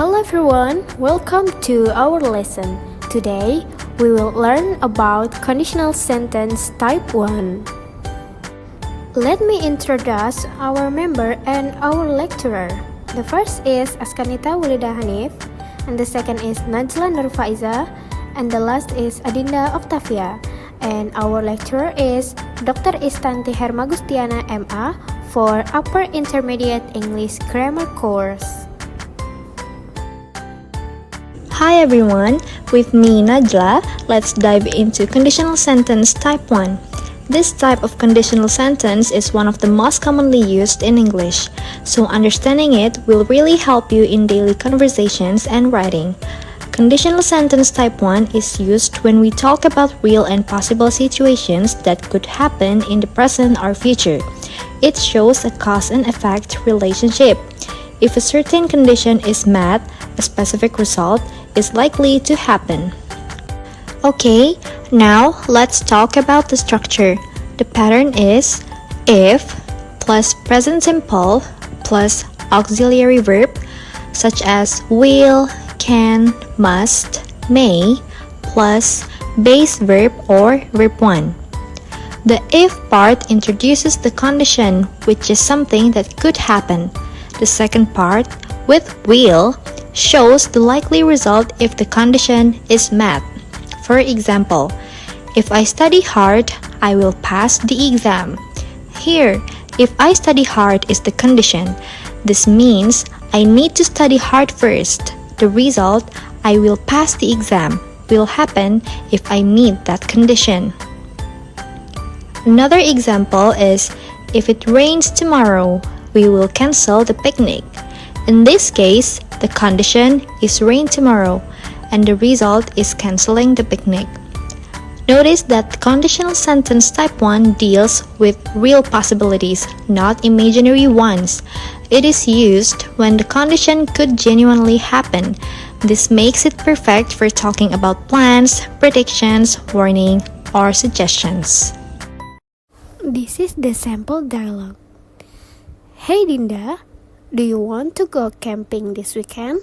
Hello everyone, welcome to our lesson. Today, we will learn about conditional sentence type 1. Let me introduce our member and our lecturer. The first is Azkanita Wulida Hanif, and the second is Najla Nur Faiza, and the last is Adinda Oktafia. And our lecturer is Dr. Istanti Hermagustiana MA for Upper Intermediate English Grammar course. Hi everyone, with me Najla. Let's dive into conditional sentence type 1. This type of conditional sentence is one of the most commonly used in English, so understanding it will really help you in daily conversations and writing. Conditional sentence type 1 is used when we talk about real and possible situations that could happen in the present or future. It shows a cause and effect relationship. If a certain condition is met, a specific result is likely to happen. Okay, now let's talk about the structure. The pattern is if plus present simple plus auxiliary verb such as will, can, must, may plus base verb or verb 1. The if part introduces the condition, which is something that could happen. The second part, with will, shows the likely result if the condition is met. For example, if I study hard, I will pass the exam. Here, if I study hard is the condition. This means I need to study hard first. The result, I will pass the exam, will happen if I meet that condition. Another example is, if it rains tomorrow, we will cancel the picnic. In this case, the condition is rain tomorrow, and the result is canceling the picnic. Notice that conditional sentence type 1 deals with real possibilities, not imaginary ones. It is used when the condition could genuinely happen. This makes it perfect for talking about plans, predictions, warning, or suggestions. This is the sample dialogue. Hey Dinda, do you want to go camping this weekend?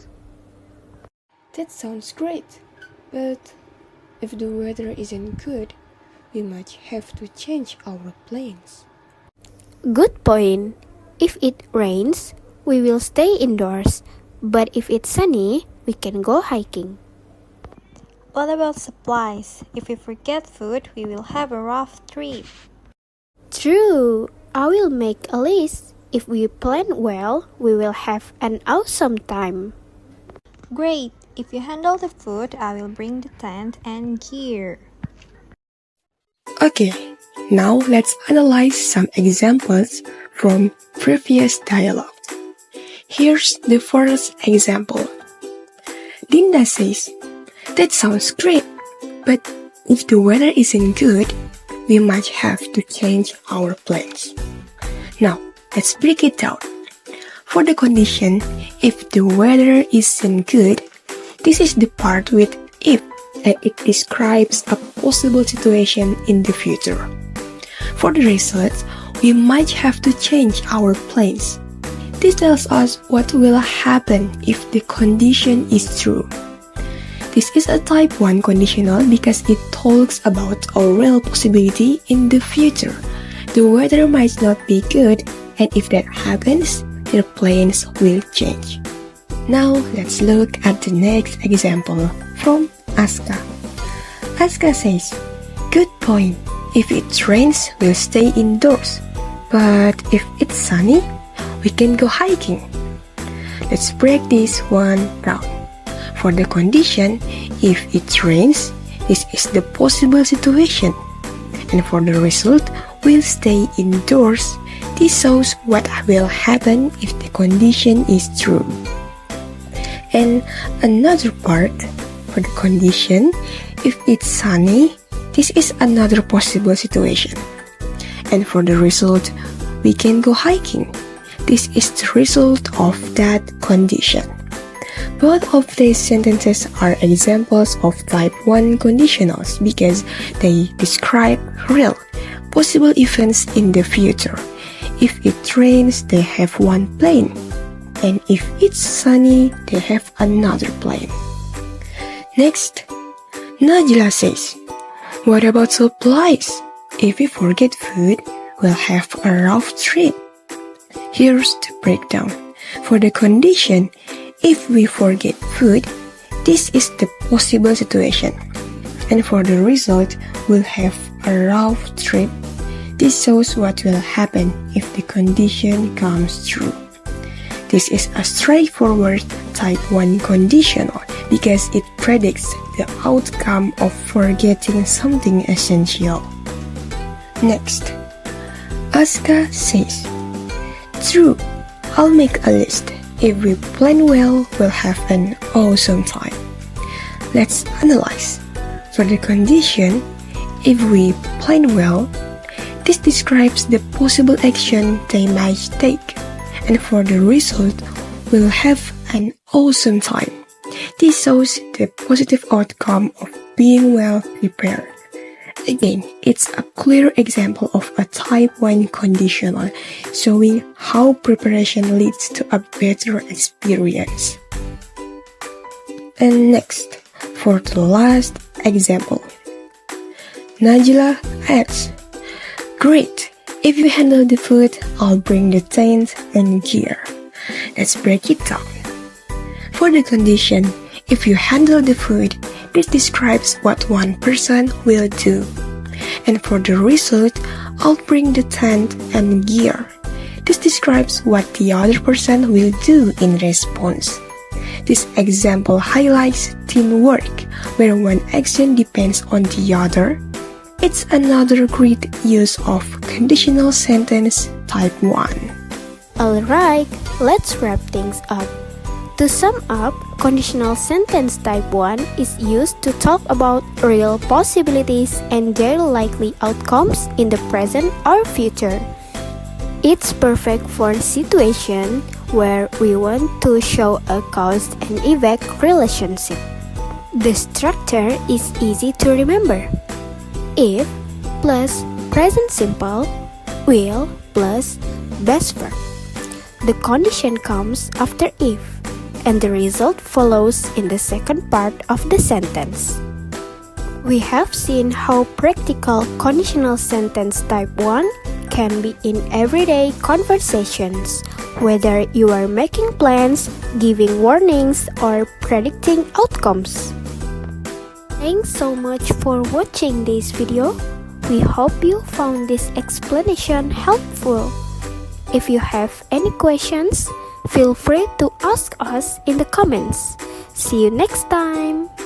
That sounds great, but if the weather isn't good, we might have to change our plans. Good point. If it rains, we will stay indoors, but if it's sunny, we can go hiking. What about supplies? If we forget food, we will have a rough trip. True, I will make a list. If we plan well, we will have an awesome time. Great! If you handle the food, I will bring the tent and gear. Okay, now let's analyze some examples from previous dialogue. Here's the first example. Dinda says, that sounds great, but if the weather isn't good, we might have to change our plans. Now, let's break it down. For the condition, if the weather isn't good, this is the part with if, and it describes a possible situation in the future. For the result, we might have to change our plans. This tells us what will happen if the condition is true. This is a type 1 conditional because it talks about a real possibility in the future. The weather might not be good, and if that happens, their plans will change. Now, let's look at the next example from Aska. Aska says, good point. If it rains, we'll stay indoors. But if it's sunny, we can go hiking. Let's break this one down. For the condition, if it rains, this is the possible situation. And for the result, we'll stay indoors. This shows what will happen if the condition is true. And another part, for the condition, if it's sunny, this is another possible situation. And for the result, we can go hiking. This is the result of that condition. Both of these sentences are examples of type 1 conditionals because they describe real, possible events in the future. If it rains, they have one plane. and if it's sunny, they have another plan. Next, Najla says, what about supplies? If we forget food, we'll have a rough trip. Here's the breakdown. For the condition, if we forget food, this is the possible situation. And for the result, we'll have a rough trip. This shows what will happen if the condition comes true. This is a straightforward type 1 conditional because it predicts the outcome of forgetting something essential. Next, Aska says, true, I'll make a list. If we plan well, we'll have an awesome time. Let's analyze. For the condition, if we plan well, this describes the possible action they might take. And for the result, we'll have an awesome time. This shows the positive outcome of being well prepared. Again, it's a clear example of a type 1 conditional, showing how preparation leads to a better experience. And next, for the last example, Najla adds, great, if you handle the food, I'll bring the tent and gear. Let's break it down. For the condition, if you handle the food, this describes what one person will do. And for the result, I'll bring the tent and gear. This describes what the other person will do in response. This example highlights teamwork, where one action depends on the other. It's another great use of conditional sentence type 1. Alright, let's wrap things up. To sum up, conditional sentence type 1 is used to talk about real possibilities and their likely outcomes in the present or future. It's perfect for a situation where we want to show a cause and effect relationship. The structure is easy to remember. If plus present simple, will plus best verb. The condition comes after if, and the result follows in the second part of the sentence. We have seen how practical conditional sentence type 1 can be in everyday conversations, whether you are making plans, giving warnings, or predicting outcomes. Thanks so much for watching this video. We hope you found this explanation helpful. If you have any questions, feel free to ask us in the comments. See you next time!